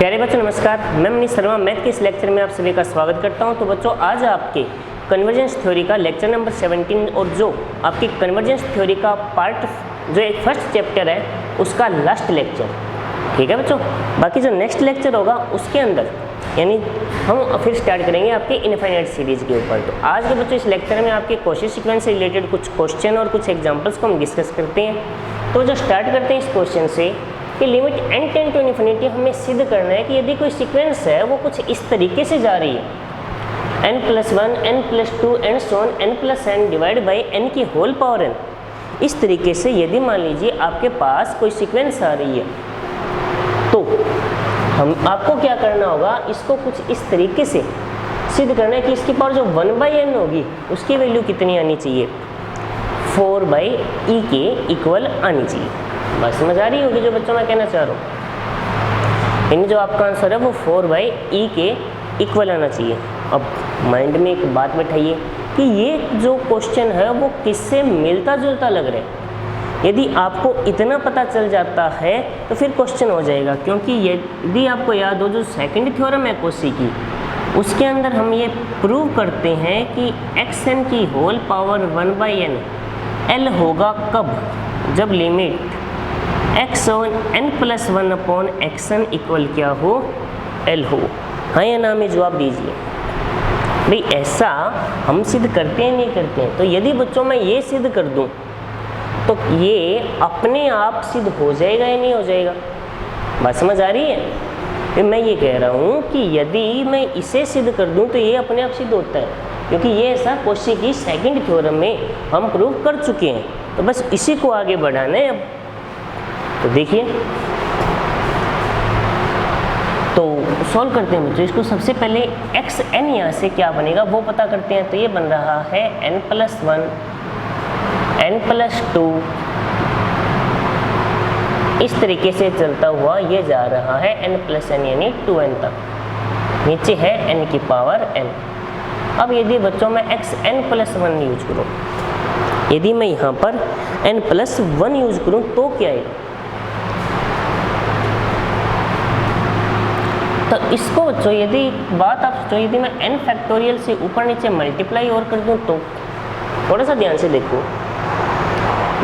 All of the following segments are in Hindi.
प्यारे बच्चों नमस्कार, मैं मनीष शर्मा मैथ के इस लेक्चर में आप सभी का स्वागत करता हूं। तो बच्चों आज आपके कन्वर्जेंस थ्योरी का लेक्चर नंबर 17 और जो आपकी कन्वर्जेंस थ्योरी का पार्ट जो एक फर्स्ट चैप्टर है उसका लास्ट लेक्चर, ठीक है बच्चों। बाकी जो नेक्स्ट लेक्चर होगा उसके अंदर यानी हम फिर स्टार्ट करेंगे आपके इनफाइनाइट सीरीज के ऊपर। तो आज के बच्चों इस लेक्चर में आपके क्वेश्चन सीक्वेंस से रिलेटेड कुछ क्वेश्चन और कुछ एग्जाम्पल्स को हम डिस्कस करते हैं। तो जो स्टार्ट करते हैं इस क्वेश्चन से कि limit n tend to infinity हमें सिद्ध करना है कि यदि कोई सीक्वेंस है वो कुछ इस तरीके से जा रही है n+1 n+2 and so on n+n divide by n की होल पावर n। इस तरीके से यदि मान लीजिए आपके पास कोई सीक्वेंस आ रही है तो हम आपको क्या करना होगा, इसको कुछ इस तरीके से सिद्ध करना है कि इसकी पावर जो 1/n होगी उसकी वैल्यू कितनी आनी चाहिए, 4/e के इक्वल आनी चाहिए। बस समझ आ रही होगी जो बच्चों मैं कहना चाह रहा हूँ। यानी जो आपका आंसर है वो 4/e के इक्वल आना चाहिए। अब माइंड में एक बात बैठाइए कि ये जो क्वेश्चन है वो किससे मिलता जुलता लग रहा है। यदि आपको इतना पता चल जाता है तो फिर क्वेश्चन हो जाएगा, क्योंकि यदि आपको याद हो जो सेकंड थ्योरम है कॉची की, उसके अंदर हम ये प्रूव करते हैं कि xn की होल पावर 1/n l होगा कब, जब limit x on n+1 upon xn equal क्या हो, l हो। हाँ या ना में जवाब दीजिए भाई, ऐसा हम सिद्ध करते हैं नहीं करते हैं। तो यदि बच्चों मैं ये सिद्ध कर दूं तो ये अपने आप सिद्ध हो जाएगा या नहीं हो जाएगा, बात समझ आ रही है। तो मैं ये कह रहा हूँ कि यदि मैं इसे सिद्ध कर दूं तो ये अपने आप सिद्ध होता है, क्योंकि ये ऐसा कॉची की सेकंड थ्योरम में हम प्रूव कर चुके हैं। तो बस इसी को आगे बढ़ाना है। अब तो देखिए, तो सॉल्व करते हैं बच्चों इसको। सबसे पहले xn यहाँ से क्या बनेगा वो पता करते हैं। तो ये बन रहा है n+1 n+2, इस तरीके से चलता हुआ ये जा रहा है n+n यानी 2n तक, नीचे है n की पावर n। अब यदि बच्चों मैं xn+1 यूज करूँ, यदि मैं यहाँ पर n+1 यूज करूँ तो क्या है, तो इसको बच्चों यदि बात आप सोचो, यदि मैं n फैक्टोरियल से ऊपर नीचे मल्टीप्लाई और कर दूं तो थोड़ा सा ध्यान से देखो,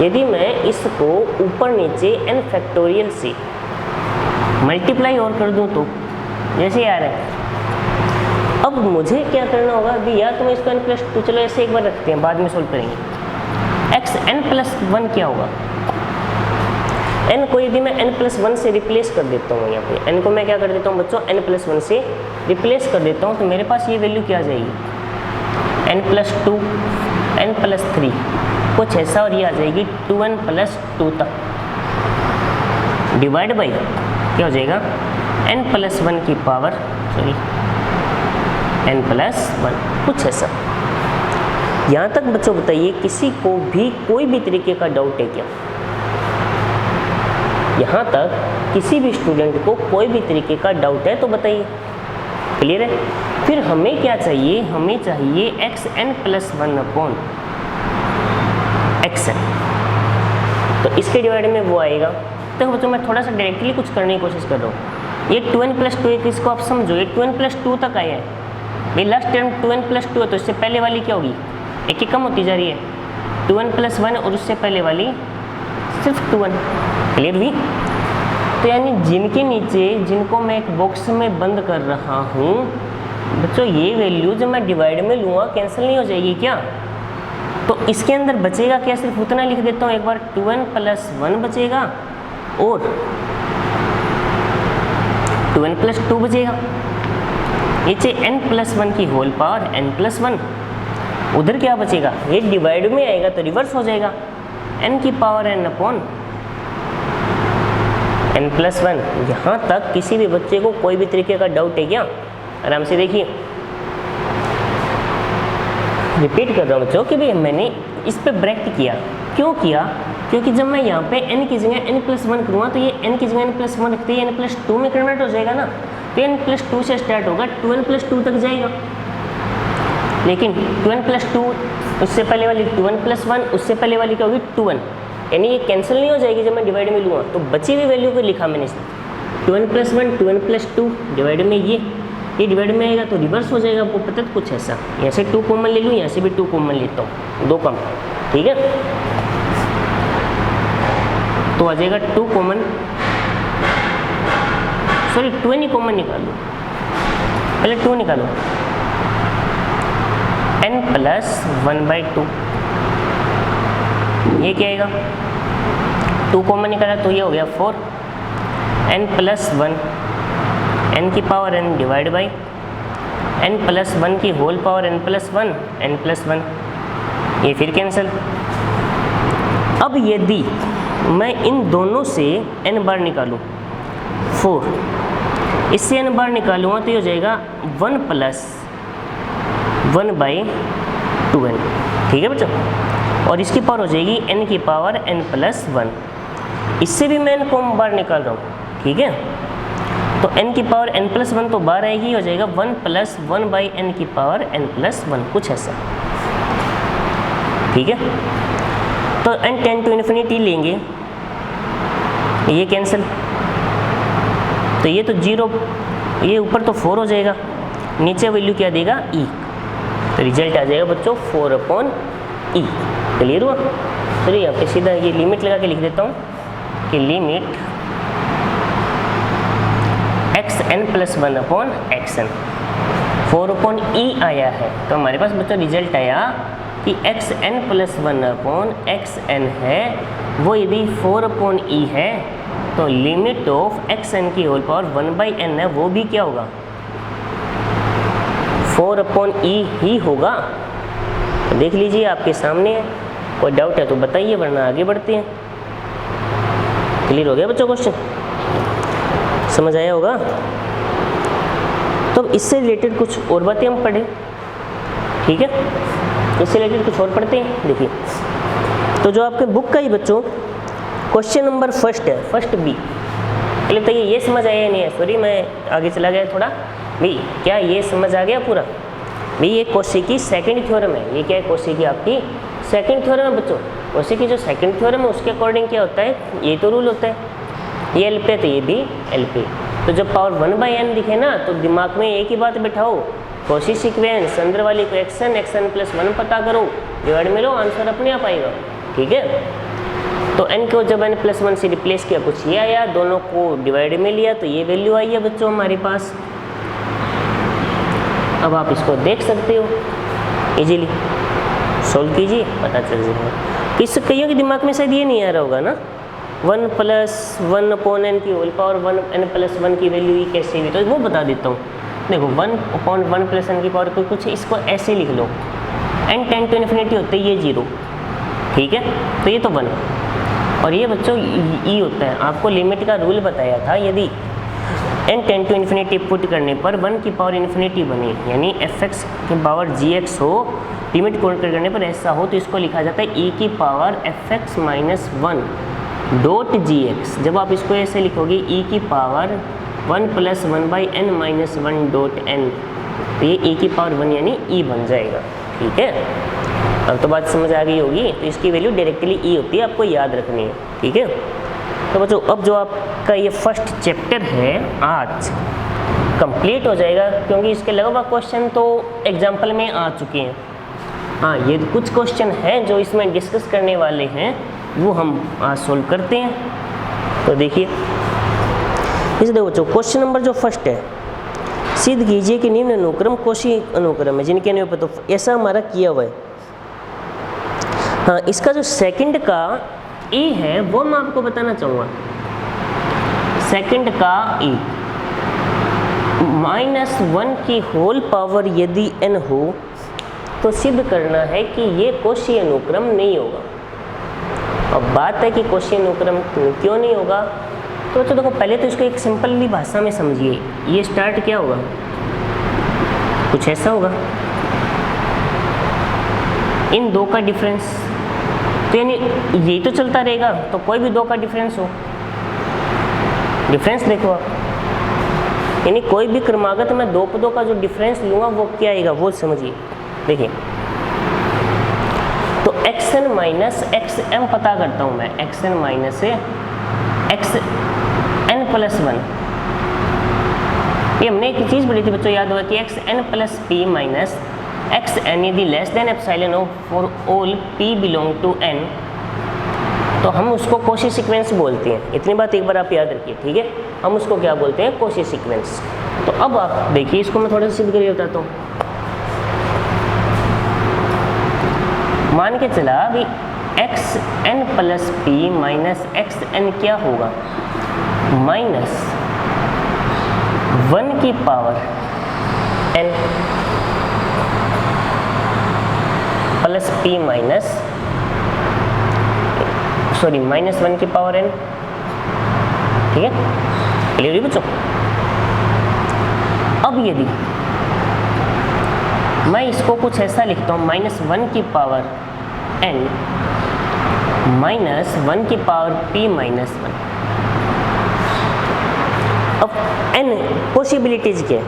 यदि मैं इसको ऊपर नीचे n फैक्टोरियल से मल्टीप्लाई और कर दूं तो जैसे आ रहा है। अब मुझे क्या करना होगा, अभी या तो मैं इसको n+2, चलो ऐसे एक बार रखते हैं बाद में सोल्व करेंगे। xn+1 क्या होगा, n को यदि मैं n+1 से रिप्लेस कर देता हूँ, यहाँ पे n को मैं क्या कर देता हूँ बच्चों n+1 से रिप्लेस कर देता हूँ, तो मेरे पास ये वैल्यू क्या आ जाएगी, n+2 n+3 कुछ ऐसा, और ये आ जाएगी 2n+2 तक डिवाइड बाई क्या हो जाएगा n+1 की पावर n+1 कुछ ऐसा। यहाँ तक बच्चों बताइए किसी को भी कोई भी तरीके का डाउट है क्या, यहाँ तक किसी भी स्टूडेंट को कोई भी तरीके का डाउट है तो बताइए, क्लियर है। फिर हमें क्या चाहिए, हमें चाहिए xn+1 अपॉन xn, तो इसके डिवाइड में वो आएगा। तो बच्चों मैं थोड़ा सा डायरेक्टली कुछ करने की कोशिश कर रहा हूँ। ये 2n+2 है, इसको आप समझो, ये 2n+2 तक आया है भाई, लास्ट टर्म 2n+2 है तो इससे पहले वाली क्या होगी, एक ही कम होती जा रही है 2n+1 और उससे पहले वाली सिर्फ 2n, क्लियर हुई। तो यानी जिनके नीचे जिनको मैं एक बॉक्स में बंद कर रहा हूँ बच्चों, ये वैल्यू जब मैं डिवाइड में लूँगा कैंसिल नहीं हो जाएगी क्या, तो इसके अंदर बचेगा क्या, सिर्फ उतना लिख देता हूँ एक बार, 2n+1 बचेगा और 2n+2 बचेगा, नीचे n+1 की होल पावर n+1, उधर क्या बचेगा, ये डिवाइड में आएगा तो रिवर्स हो जाएगा n की पावर n अपॉन n+1। यहाँ तक किसी भी बच्चे को कोई भी तरीके का डाउट है क्या, आराम से देखिए। रिपीट कर रहा हूँ बच्चों कि भाई मैंने इस पे ब्रैकेट किया, क्यों किया, क्योंकि जब मैं यहाँ पे n की जगह n+1 करूँगा तो ये n की जगह n+1 रखते ही n+2 में कन्वर्ट हो जाएगा ना, तो n+2 से स्टार्ट होगा 2n+2 तक जाएगा, लेकिन 2n+2 उससे पहले वाली 2n+1 उससे पहले वाली क्या होगी 2n, यानी ये कैंसिल नहीं हो जाएगी जब मैं डिवाइड में लूँगा, तो बची हुई वैल्यू को लिखा मैंने इसमें 2n + 1 2n + 2 डिवाइड में ये डिवाइड में आएगा तो रिवर्स हो जाएगा, आपको पता है कुछ ऐसा। यहाँ से 2 कॉमन ले लूँ, यहाँ से भी 2 कॉमन लेता हूँ, 2 कम, ठीक है। तो आ जाएगा 2 कॉमन, सॉरी 2n ही कॉमन निकालो, पहले 2 निकालो, n + 1/2, ये क्या आएगा, 2 कॉमन निकाला तो ये हो गया 4, n + 1, n की power n divide by n + 1 की होल पावर n + 1, n + 1, ये फिर कैंसिल। अब यदि मैं इन दोनों से n बार निकालूं 4, इससे n बार निकालूंगा तो ये हो जाएगा 1 + 1/2n, ठीक है बच्चों। और इसकी पावर हो जाएगी n की पावर n + 1, इससे भी मैं n को बार निकाल रहा हूँ, ठीक है। तो n की पावर n + 1 तो बार आएगी, हो जाएगा 1 + 1/n की पावर n + 1, कुछ ऐसा, ठीक है। तो n टेंड टू इन्फिनिटी लेंगे, ये कैंसिल, तो ये तो 0, ये ऊपर तो 4 हो जाएगा, नीचे वैल्यू क्या देगा e, तो रिजल्ट आ जाएगा बच्चों 4/e, क्लियर हुआ। चलिए यहाँ पे सीधा ये लिमिट लगा के लिख देता हूँ कि लिमिट xn + 1/xn 4/e आया है, तो हमारे पास बच्चों रिजल्ट आया कि xn + 1/xn है, वो यदि 4/e है तो लिमिट ऑफ xn की होल पावर 1/n है, वो भी क्या होगा 4/e ही होगा। तो देख लीजिए आपके सामने है, कोई डाउट है तो बताइए, वरना आगे बढ़ते हैं। क्लियर हो गया बच्चों, क्वेश्चन समझ आया होगा। तो इससे रिलेटेड कुछ और बातें हम पढ़ें, ठीक है, इससे रिलेटेड कुछ और पढ़ते हैं। देखिए, तो जो आपके बुक का ही बच्चों क्वेश्चन नंबर फर्स्ट है, फर्स्ट बी, पहले बताइए ये समझ आया या नहीं है। सॉरी मैं आगे चला गया थोड़ा, भाई क्या ये समझ आ गया पूरा? भाई ये कॉची की सेकंड थ्योरम है, ये क्या है कॉची की आपकी सेकंड थ्योरम है बच्चों। कॉची की जो सेकंड थ्योरम है उसके अकॉर्डिंग क्या होता है, ये तो रूल होता है, ये एल पे तो ये भी एल पे। तो जब पावर 1/n दिखे ना तो दिमाग में एक ही बात बैठाओ, कॉची सीक्वेंस अंदर वाली को xn + 1 पता करो, डिवाइड में लो, आंसर अपने आप आएगा, ठीक है। तो n को जब n + 1 से रिप्लेस किया कुछ ये आया, दोनों को डिवाइड में लिया तो ये वैल्यू आई है बच्चों हमारे पास। अब आप इसको देख सकते हो, इजीली सोल्व कीजिए, पता चल जाएगा। किस कईयों के दिमाग में शायद ये नहीं आ रहा होगा ना, 1 + 1/n की होल पावर 1n + 1 की वैल्यू ये कैसे हुई, तो वो बता देता हूँ। देखो 1/1 + n की पावर को कुछ इसको ऐसे लिख लो, n टेंड टू इन्फिनिटी होते ये 0, ठीक है, तो ये तो 1, और ये बच्चों e होता है। आपको लिमिट का रूल बताया था, यदि n tend to infinity put करने पर 1 की पावर इन्फिनिटी बने, यानी fx की पावर gx हो, लिमिट पुट करने पर ऐसा हो, तो इसको लिखा जाता है e की पावर fx - 1 .gx। जब आप इसको ऐसे लिखोगे e की पावर 1 + 1/n - 1 .n, तो ये e की पावर 1 यानी e बन जाएगा, ठीक है। अब तो बात समझ आ गई होगी, तो इसकी वैल्यू डायरेक्टली e होती है, आपको याद रखनी है, ठीक है। तो बच्चों अब जो आपका ये फर्स्ट चैप्टर है आज कंप्लीट हो जाएगा, क्योंकि इसके लगभग क्वेश्चन तो एग्जाम्पल में आ चुके हैं। हाँ, ये कुछ क्वेश्चन हैं जो इसमें डिस्कस करने वाले हैं, वो हम आज सोल्व करते हैं। तो देखिए, इसे देखो बच्चों, क्वेश्चन नंबर जो फर्स्ट है, सिद्ध कीजिए कि निम्न अनुक्रम कौशी अनुक्रम है जिनके नियम पर, तो ऐसा हमारा किया हुआ है। हाँ, इसका जो सेकंड का ए है वो मैं आपको बताना चाहूँगा। सेकंड का ए -1 की होल पावर यदि n हो तो सिद्ध करना है कि ये कौशी अनुक्रम नहीं होगा। अब बात है कि कौशी अनुक्रम क्यों नहीं होगा, तो देखो पहले तो इसको एक सिंपली भाषा में समझिए। ये स्टार्ट क्या होगा, कुछ ऐसा होगा, इन दो का डिफरेंस, तो यानी यही तो चलता रहेगा, तो कोई भी दो का डिफरेंस हो, डिफरेंस देखो आप, यानी कोई भी क्रमागत में दो पदों का जो डिफरेंस लूँगा वो क्या आएगा वो समझिए। देखिए, तो xn - xm पता करता हूँ मैं, xn - xn + 1 ये हमने एक चीज़ बोली थी बच्चों, याद होगा कि x n plus p minus x n यदि लेस देन एप्सिलॉन हो for all p belong to n, तो हम उसको कोशी सीक्वेंस बोलते हैं। इतनी बात एक बार आप याद रखिए, ठीक है। हम उसको क्या बोलते हैं? Cauchy sequence. तो अब आप देखिए, इसको मैं थोड़ा सा सिद्ध करके बताता हूँ। मान के चला अभी x n plus p minus x n क्या होगा? माइनस 1 की power n plus p minus minus 1 की पावर एन, ठीक है। क्लियर बच्चों? अब यदि मैं इसको कुछ ऐसा लिखता हूँ, माइनस 1 की पावर एन माइनस 1 की पावर पी माइनस 1। अब एन पॉसिबिलिटीज क्या है?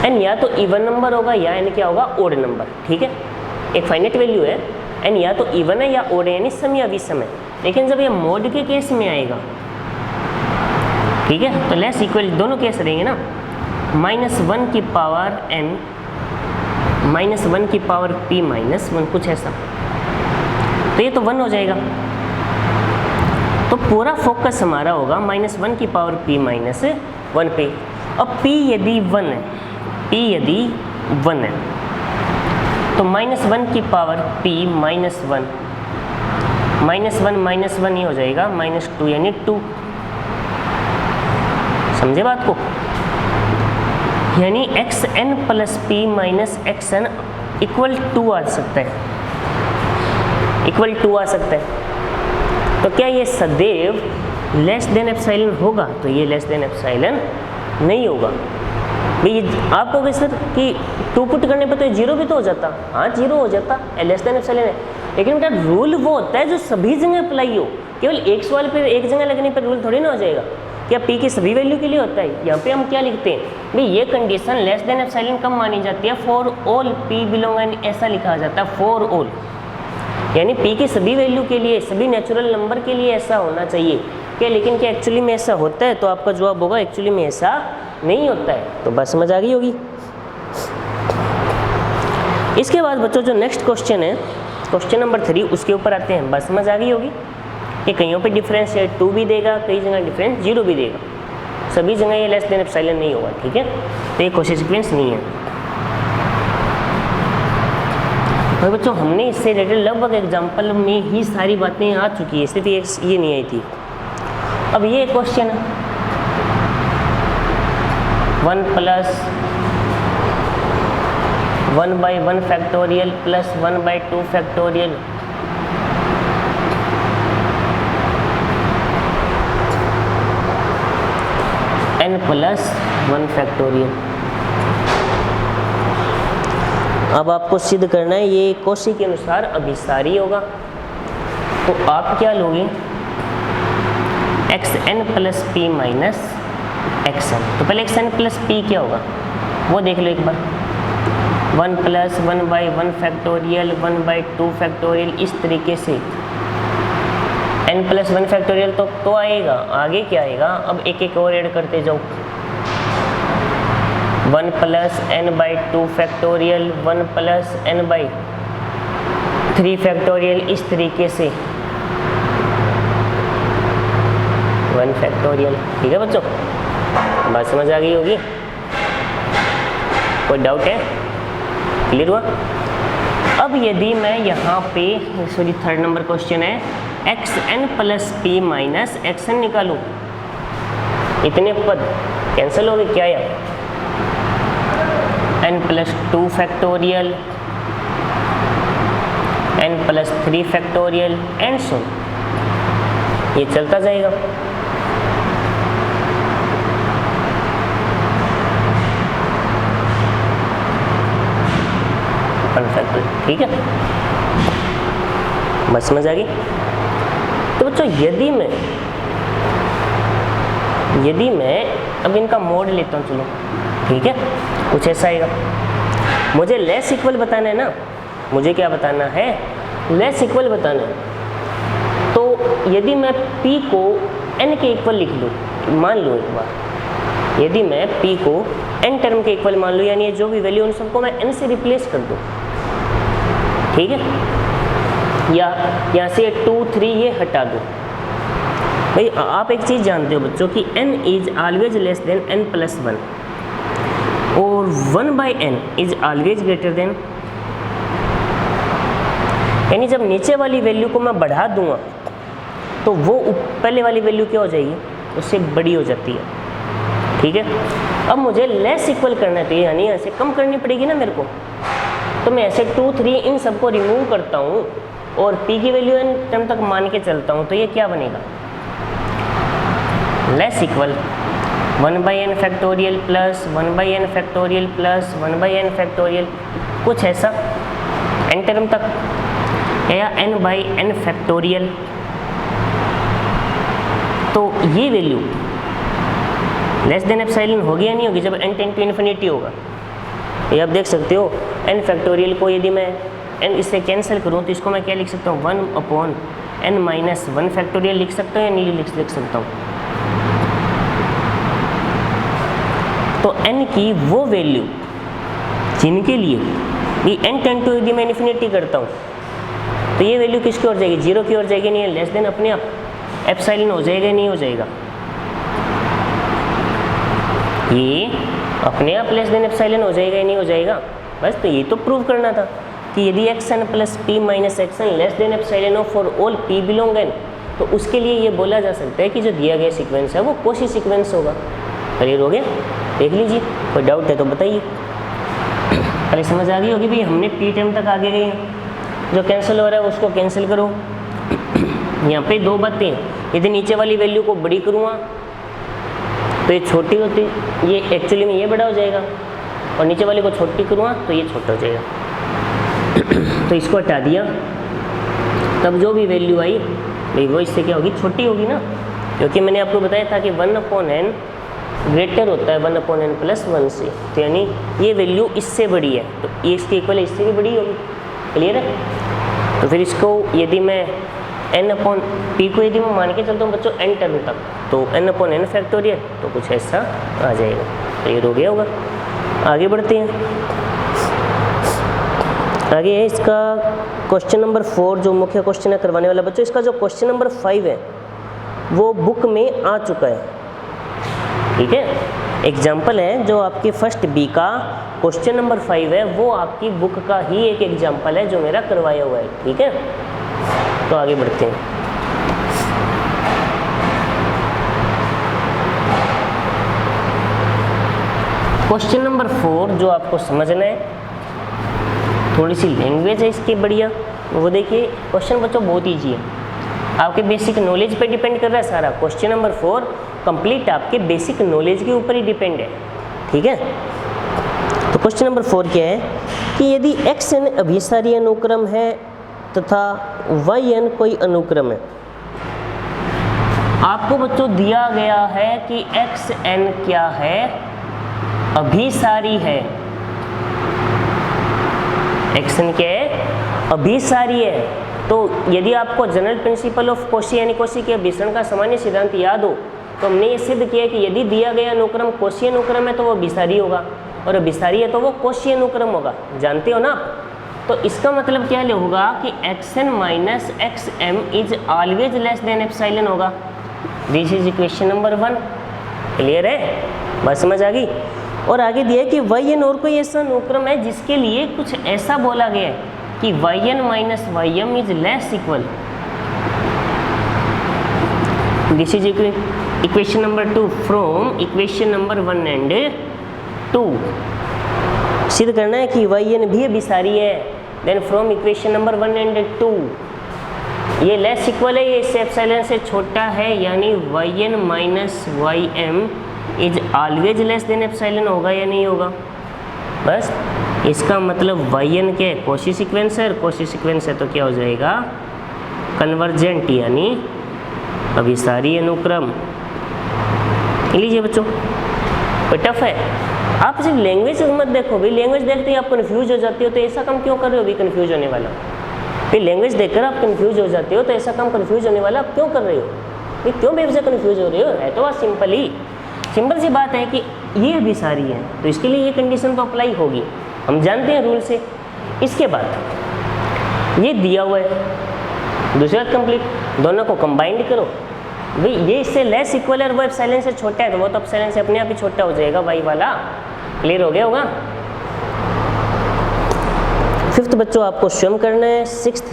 एन या तो इवन नंबर होगा या एन क्या होगा? ओड नंबर, ठीक है। एक फाइनाइट वैल्यू है, एन या तो इवन है या ओड है, यानी सम या विषम है। लेकिन जब ये मोड के केस में आएगा, ठीक है, तो लेस इक्वल दोनों केस रहेंगे ना। माइनस 1 की पावर एन माइनस 1 की पावर पी माइनस 1, कुछ ऐसा, तो ये तो 1 हो जाएगा। तो पूरा फोकस हमारा होगा माइनस 1 की पावर पी माइनस 1 पे। अब p यदि 1 है, p यदि 1 है, तो माइनस 1 की पावर p माइनस 1 माइनस 1 ही हो जाएगा माइनस 2, यानी 2। समझे बात को? यानी x n plus p minus x n equal 2 आ सकता है, इक्वल 2 आ सकता है। तो क्या ये सदैव लेस देन एप्सिलॉन होगा? तो ये लेस देन एप्सिलॉन नहीं होगा। भाई आप कहोगे सर कि 2 पुट करने पर तो 0 भी तो हो जाता। हाँ 0 हो जाता, लेस देन एप्सिलॉन है। लेकिन बेटा रूल वो होता है जो सभी जगह अप्लाई हो, केवल एक सवाल पर एक जगह लगने पर रूल थोड़ी ना हो जाएगा। क्या p की सभी वैल्यू के लिए होता है? यहाँ पे हम क्या लिखते हैं भाई, ये कंडीशन लेस देन एप्सिलॉन कब मानी जाती है? For all p belong n, ऐसा लिखा जाता है फॉर ऑल, यानी p की सभी वैल्यू के लिए, सभी नेचुरल नंबर के लिए ऐसा होना चाहिए। क्या लेकिन क्या एक्चुअली में ऐसा होता है? तो आपका जवाब होगा एक्चुअली में ऐसा नहीं होता है। तो बस समझ आ गई होगी। इसके बाद बच्चों जो नेक्स्ट क्वेश्चन है, क्वेश्चन नंबर 3, उसके ऊपर आते हैं। बस समझ आ गई होगी कि कईयों पे डिफरेंस 2 भी देगा, कई जगह डिफरेंस 0 भी देगा, सभी जगह ये लेस देन एप्सिलॉन नहीं होगा, ठीक है। तो ये कोशी सीक्वेंस नहीं है। और बच्चों हमने इससे रिलेटेड लगभग एग्जाम्पल में ही सारी बातें आ चुकी है, सिर्फ ये नहीं आई थी। अब ये क्वेश्चन है 1 plus 1/1 factorial plus 1/2 factorial n plus 1 factorial. अब आपको सिद्ध करना है ये कोशी के अनुसार अभिसारी होगा। तो आप क्या लोगे? X n plus p minus x n. तो पहले एक्स एन प्लस पी क्या होगा वो देख लो एक बार। 1 प्लस 1/1 फैक्टोरियल 1/2 फैक्टोरियल, इस तरीके से n प्लस 1 फैक्टोरियल तो आएगा। आगे क्या आएगा? अब एक एक और ऐड करते जाओ। 1 plus n/2 factorial 1 plus n/3 factorial, इस तरीके से 1 फैक्टोरियल। ठीक है बच्चों, बात समझ आ गई होगी? कोई डाउट है? क्लियर हुआ? अब यदि मैं यहाँ पे सॉरी 3rd नंबर क्वेश्चन है, x n plus p minus x n निकालूँ, इतने पद कैंसिल हो गए क्या यार? n plus 2 factorial n plus 3 factorial and so ये चलता जाएगा। ठीक है, बस समझ आ गई? तो बच्चों यदि मैं अब इनका मोड लेता हूँ, चलो ठीक है, कुछ ऐसा आएगा। मुझे लेस इक्वल बताना है ना, मुझे क्या बताना है? लेस इक्वल बताना है। तो यदि मैं p को n के इक्वल लिख लूँ, मान लो एक बार यदि मैं p को n टर्म के इक्वल मान लूँ, यानी जो भी वैल्यू उन सबको मैं n से रिप्लेस कर दूँ, ठीक है, या यहाँ से 2 3 ये हटा दूँ। भाई आप एक चीज़ जानते हो बच्चों कि n is always less then n plus 1 और 1/n is always greater than, यानी जब नीचे वाली वैल्यू को मैं बढ़ा दूंगा तो वो पहले वाली वैल्यू क्या हो जाएगी, उससे बड़ी हो जाती है, ठीक है। अब मुझे लेस इक्वल करना है तो यानी ऐसे कम करनी पड़ेगी ना मेरे को, तो मैं ऐसे 2 3 इन सबको रिमूव करता हूँ और p की वैल्यू n टर्म तक मान के चलता हूँ, तो ये क्या बनेगा, less equal 1/n factorial plus 1/n factorial plus 1/n factorial, कुछ ऐसा n टर्म तक, या n/n फैक्टोरियल। तो ये वैल्यू लेस देन एप्सिलॉन होगी या नहीं होगी जब n टेंड टू इन्फिनिटी होगा। ये आप देख सकते हो n फैक्टोरियल को यदि मैं n इससे कैंसिल करूँ तो इसको मैं क्या लिख सकता हूँ, 1/n-1 फैक्टोरियल लिख सकता हूँ या नहीं लिख सकता हूँ। तो n की वो वैल्यू जिनके लिए ये n टेंड टू यदि मैं इन्फिनिटी करता हूँ तो ये वैल्यू किसकी ओर जाएगी, 0 की ओर जाएगी, नहीं है लेस देन अपने आप एप्सिलॉन हो जाएगा, नहीं हो जाएगा, ये अपने आप लेस देन एप्सिलॉन हो जाएगा या नहीं हो जाएगा। बस तो ये तो प्रूव करना था कि यदि xn plus p minus xn less than epsilon of for all p belong n, तो उसके लिए ये बोला जा सकता है कि जो दिया गया सीक्वेंस है वो कोशी सीक्वेंस होगा। क्लियर हो गया, देख लीजिए, कोई डाउट है तो बताइए। पहले समझ आ गई होगी भाई, हमने p टर्म तक आगे गए हैं, जो कैंसिल हो रहा है उसको कैंसिल करो। यहाँ पे दो बातें, यदि नीचे वाली वैल्यू को बड़ी करूँगा तो ये छोटी होती, ये एक्चुअली में ये बड़ा हो जाएगा, और नीचे वाले को छोटी करूँगा तो ये छोटा हो जाएगा। तो इसको हटा दिया, तब जो भी वैल्यू आई भाई वो इससे क्या होगी, छोटी होगी ना, क्योंकि मैंने आपको बताया था कि 1/n ग्रेटर होता है 1/n प्लस 1 से, तो यानी ये वैल्यू इससे बड़ी है तो ये इसके इक्वल इससे भी बड़ी होगी। क्लियर है। तो फिर इसको यदि मैं n/p को यदि मैं मान के चलता हूँ बच्चों n टर्म तक, तो n/n फैक्टोरियल, तो कुछ ऐसा आ जाएगा। क्लियर हो गया होगा। आगे बढ़ते हैं, आगे है इसका क्वेश्चन नंबर 4 जो मुख्य क्वेश्चन है करवाने वाला बच्चों। इसका जो क्वेश्चन नंबर 5 है वो बुक में आ चुका है, ठीक है। एग्जाम्पल है जो आपके फर्स्ट बी का क्वेश्चन नंबर 5 है, वो आपकी बुक का ही एक एग्जाम्पल है जो मेरा करवाया हुआ है, ठीक है। तो आगे बढ़ते हैं। क्वेश्चन नंबर 4 जो आपको समझना है, थोड़ी सी लैंग्वेज है इसकी बढ़िया, वो देखिए। क्वेश्चन बच्चों बहुत ईजी है, आपके बेसिक नॉलेज पे डिपेंड कर रहा है सारा। क्वेश्चन नंबर 4 कंप्लीट आपके बेसिक नॉलेज के ऊपर ही डिपेंड है, ठीक है। तो क्वेश्चन नंबर 4 क्या है कि यदि xn अभिसारी अनुक्रम है तथा yn कोई अनुक्रम है। आपको बच्चों दिया गया है कि xn क्या है, अभिसारी है। xn क्या है, अभिसारी है। तो यदि आपको जनरल प्रिंसिपल ऑफ कोशी यानी कोशी के अभिसरण का सामान्य सिद्धांत याद हो तो हमने ये सिद्ध किया कि यदि दिया गया अनुक्रम कोशी अनुक्रम है तो वो अभिसारी होगा, और अभिसारी है तो वो कोशी अनुक्रम होगा, जानते हो ना। तो इसका मतलब क्या होगा कि xn माइनस xm is always less than epsilon होगा। This is equation number 1। Clear है, बात समझ आ गई। और आगे दिया है कि yn और कोई ऐसा अनुक्रम है जिसके लिए कुछ ऐसा बोला गया है कि yn minus ym is less equal. This is equation number 2 from equation number 1 and 2। सिद्ध करना है कि yn भी अभिसारी है, then from equation number 1 and 2 ये लेस इक्वल है, ये इससे एप्सिलॉन से छोटा है, यानी yn minus ym is always less than epsilon होगा या नहीं होगा। बस इसका मतलब yn क्या है, कोशी सीक्वेंस है, और कोशी सीक्वेंस है तो क्या हो जाएगा, कन्वर्जेंट यानी अभिसारी अनुक्रम। लीजिए बच्चों, कोई टफ है, आप सिर्फ लैंग्वेज मत देखो भाई, लैंग्वेज देखते ही आप कंफ्यूज हो जाते हो तो ऐसा काम क्यों कर रहे हो भाई, कंफ्यूज होने वाला। फिर लैंग्वेज देखकर आप कंफ्यूज हो जाते हो तो ऐसा काम कंफ्यूज होने वाला आप क्यों कर रहे हो भाई, क्यों बेवजह कंफ्यूज हो रहे हो, है तो बात सिंपल ही। सिंपल सी बात है कि ये भी सारी है, तो इसके लिए ये कंडीशन तो अप्लाई होगी, हम जानते हैं रूल से। इसके बाद ये दिया हुआ है, दूसरी बात कंप्लीट, दोनों को कंबाइंड करो। भाई ये इससे लेस इक्वल है और वो एप्सिलॉन से छोटा है, तो वो तो एप्सिलॉन से अपने आप ही छोटा हो जाएगा वाई वाला। क्लियर हो गया होगा। फिफ्थ बच्चों आपको स्वयं करना है। सिक्स्थ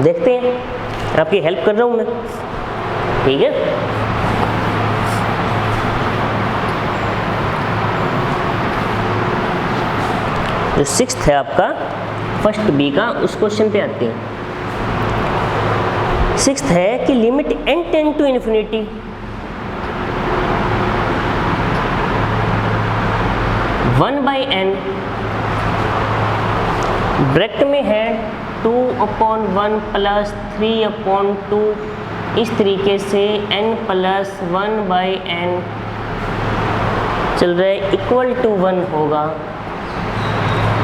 देखते हैं, आपकी हेल्प कर रहा हूँ मैं, ठीक है। जो सिक्स्थ है आपका फर्स्ट बी का, उस क्वेश्चन पे आते हैं। सिक्स्थ है कि limit n tend to infinity, one by n, bracket में है 2/1 प्लस 3/2, इस तरीके से n प्लस 1/n चल रहा है इक्वल टू 1 होगा।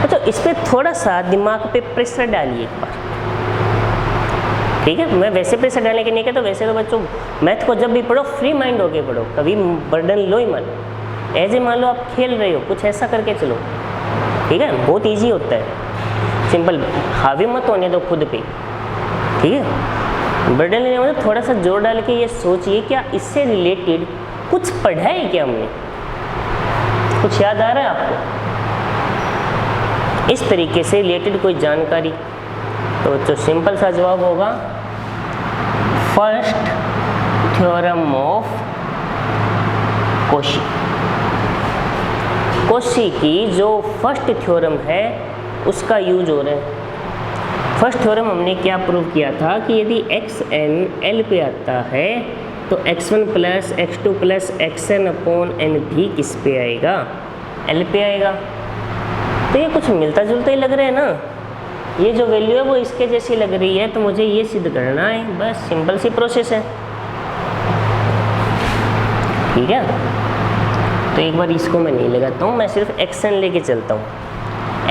अच्छा इस पर थोड़ा सा दिमाग पे प्रेशर डालिए एक बार, ठीक है। मैं वैसे प्रेशर डालने के नहीं कहता, वैसे तो बच्चों मैथ को जब भी पढ़ो फ्री माइंड होके पढ़ो, कभी बर्डन लो ही मत। ऐसे मान लो आप खेल रहे हो, कुछ ऐसा करके चलो, ठीक है। बहुत इजी होता है, सिंपल, हावी मत होने दो खुद पे, ठीक है। बर्डन लेने में थोड़ा सा जोर डाल के ये सोचिए क्या इससे रिलेटेड कुछ पढ़ा है क्या हमने, कुछ याद आ रहा है आपको इस तरीके से रिलेटेड कोई जानकारी? तो जो सिंपल सा जवाब होगा first theorem of Cauchy. Cauchy की जो फर्स्ट थ्योरम है उसका यूज हो रहा है। फर्स्ट थ्योरम हमने क्या प्रूव किया था कि यदि xn l पे आता है तो x1 plus x2 plus xn upon n भी किस पे आएगा, l पे आएगा। तो ये कुछ मिलता जुलता ही लग रहा है ना, ये जो वैल्यू है वो इसके जैसी लग रही है, तो मुझे ये सिद्ध करना है, बस सिंपल सी प्रोसेस है, ठीक है। तो एक बार इसको मैं नहीं लगाता हूँ, मैं सिर्फ xn लेके चलता हूँ।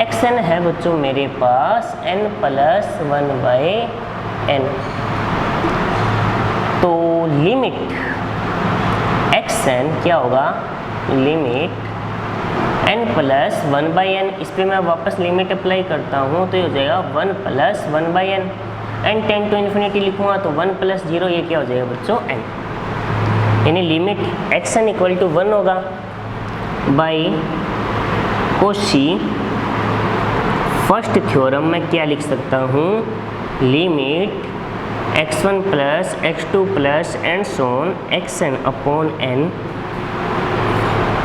xn है बच्चों मेरे पास n प्लस 1/n, तो लिमिट xn क्या होगा, लिमिट n प्लस 1/n, इस पर मैं वापस लिमिट अप्लाई करता हूँ तो ये हो जाएगा 1 plus 1/n। n tend to infinity लिखूँगा तो 1 प्लस 0, ये क्या हो जाएगा बच्चों n, यानी लिमिट xn इक्वल टू 1 होगा बाई कोशी फर्स्ट थ्योरम में क्या लिख सकता हूँ, limit x1 plus x2 plus and so on xn upon n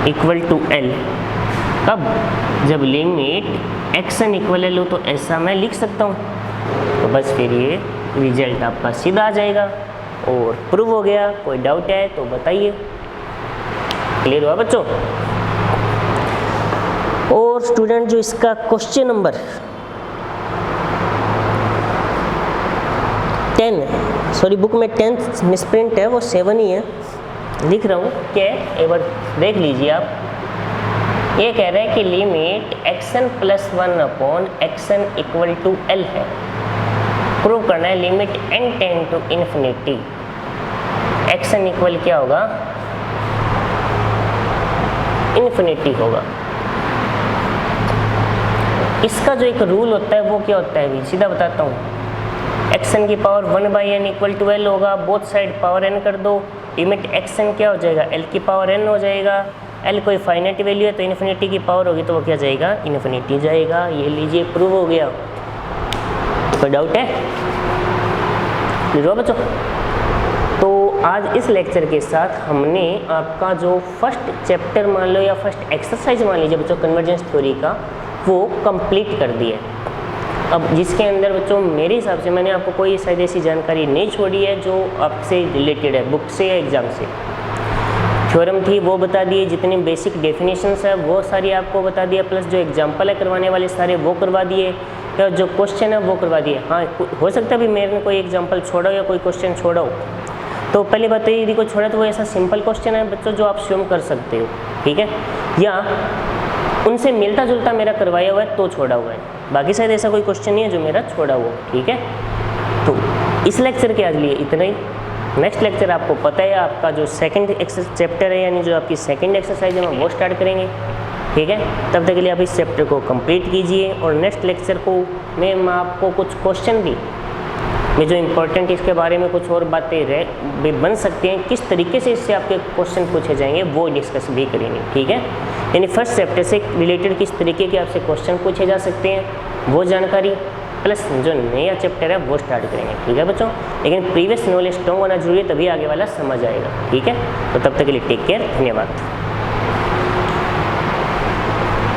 equal to l। कब, जब लिमिट xn इक्वल l हो तो ऐसा मैं लिख सकता हूँ, तो बस फिर ये रिजल्ट आपका सीधा आ जाएगा और प्रूव हो गया। कोई डाउट है तो बताइए। क्लियर हुआ बच्चों? और स्टूडेंट जो इसका क्वेश्चन नंबर 10, सॉरी बुक में 10 मिसप्रिंट है, वो 7 ही है, लिख रहा हूँ क्या है एक बार देख लीजिए आप। ये कह रहा है कि limit xn plus 1 upon xn equal to l है, प्रूव करना है limit n tend to infinity, xn equal क्या होगा, इन्फिनिटी होगा। इसका जो एक रूल होता है वो क्या होता है, भी सीधा बताता हूँ। xn की power 1/n equal to l होगा, बोथ साइड पावर n कर दो, लिमिट xn क्या हो जाएगा, l की पावर n हो जाएगा। l कोई फाइनाइट वैल्यू है तो इन्फिनिटी की पावर होगी तो वो क्या जाएगा, इन्फिनिटी जाएगा। ये लीजिए प्रूव हो गया। कोई डाउट है? बच्चों तो आज इस लेक्चर के साथ हमने आपका जो फर्स्ट चैप्टर मान लो या फर्स्ट एक्सरसाइज मान लीजिए बच्चों कन्वर्जेंस थ्योरी का, वो कंप्लीट कर दिया। अब जिसके अंदर बच्चों मेरे हिसाब से मैंने आपको कोई शायद ऐसी जानकारी नहीं छोड़ी है जो आपसे रिलेटेड है, बुक से या एग्ज़ाम से। थ्योरम थी वो बता दिए, जितनी बेसिक डेफिनेशंस है वो सारी आपको बता दिया, प्लस जो एग्जाम्पल है करवाने वाले सारे वो करवा दिए, या जो क्वेश्चन है वो करवा दिए। हाँ हो सकता है भी मेरे ने कोई एग्जाम्पल छोड़ा हो या कोई क्वेश्चन छोड़ा हो, तो पहले बात यदि कोई छोड़ा तो वो ऐसा सिंपल क्वेश्चन है बच्चों जो आप स्वयं कर सकते हो, ठीक है, या उनसे मिलता जुलता मेरा करवाया हुआ है तो छोड़ा हुआ है, बाकी शायद ऐसा कोई क्वेश्चन नहीं है जो मेरा छोड़ा हुआ, ठीक है। तो इस लेक्चर के आज लिए इतना ही। नेक्स्ट लेक्चर आपको पता है आपका जो सेकंड चैप्टर है यानी जो आपकी सेकंड एक्सरसाइज है हम वो स्टार्ट करेंगे, ठीक है। तब तक के लिए आप इस चैप्टर को कंप्लीट कीजिए और नेक्स्ट लेक्चर को मैं आपको कुछ क्वेश्चन भी जो इम्पोर्टेंट इसके बारे में कुछ और बातें भी बन सकते हैं, किस तरीके से इससे आपके क्वेश्चन पूछे जाएंगे वो डिस्कस भी करेंगे, ठीक है। यानी फर्स्ट चैप्टर से रिलेटेड किस तरीके के आपसे क्वेश्चन पूछे जा सकते हैं वो जानकारी प्लस जो नया चैप्टर है वो स्टार्ट करेंगे, ठीक है बच्चों। लेकिन प्रीवियस नॉलेज स्ट्रॉन्ग होना जरूरी है, तभी आगे वाला समझ आएगा, ठीक है। तो तब तक के लिए टेक केयर, धन्यवाद।